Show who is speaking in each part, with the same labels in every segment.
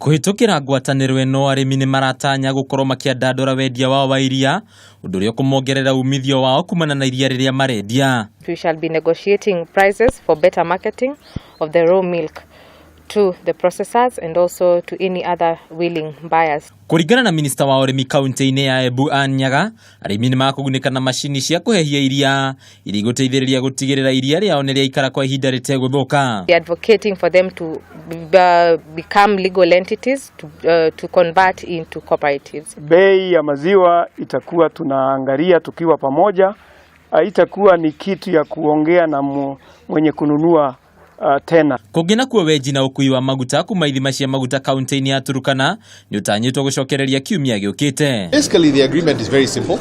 Speaker 1: Kuhitukira ngwataniro eno arimi ni maratanya gukorwo makiandandura wendia wao wa iria undu uria kumongerera umithio wao kumana na iria riria marendia.
Speaker 2: We shall be negotiating prices for better marketing of the raw milk to the processors and also to any other willing buyers.
Speaker 1: Kuringana na minista wa urimi kaunti-ini ya Embu Anne Nyaga, arimi ni makugunĩka na macini cia kuhehia iria iri guteithĩrĩria gutigĩrĩra iria riao ni riaikara kwa ihinda ritegũthũka.
Speaker 2: We are advocating for them to become legal entities to convert into cooperatives.
Speaker 3: Bei ya maziwa itakuwa tunaangalia tukiwa pamoja, itakuwa ni kitu ya kuongea na mwenye kununua tena.
Speaker 1: Kungina kuwa weji na ukui wa maguta kuma ithima cia maguta kaunti-ini ya Turkana ni utanyitwo gucokereria kiumia giukite.
Speaker 4: Basically the agreement is very simple.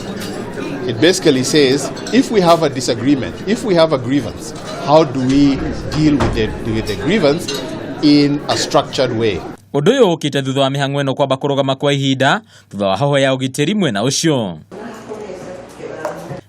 Speaker 4: It basically says if we have a disagreement, if we have a grievance, how do we deal with the grievance in a structured way?
Speaker 1: Undu uyu ukite thutha wa mihang'o eno kwamba kurugama kwa ihinda thutha wa hoho ya ugitiri mwena ucio.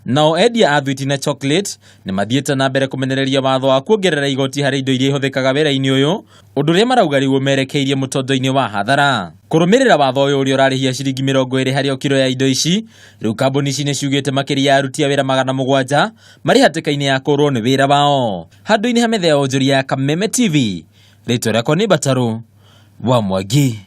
Speaker 1: Nao endia a thwiti na chocolate ni mathiĩte na mbere kumenereria watho wa kuongerera igoti harĩ indo iria ihũthĩkaga wĩra-inĩ ũyũ, ũndũ ũrĩa marauga rĩu ũmerekeirie mũtondo-inĩ wa hathara. Kũrũmĩrĩra watho ũyũ ũrĩa ũrarĩhia ciringi 20 harĩ o kilo ya indo ici, rĩu kambuni ici nĩ ciugĩte makĩria ya aruti a wĩra 700 marĩ hatĩka-inĩ ya kũrwo nĩ wĩra wao. Handũ-inĩ ha metha ya onjoria ya Kameme TV, rĩtwa rĩakwa nĩ Bataru wa Mwangi.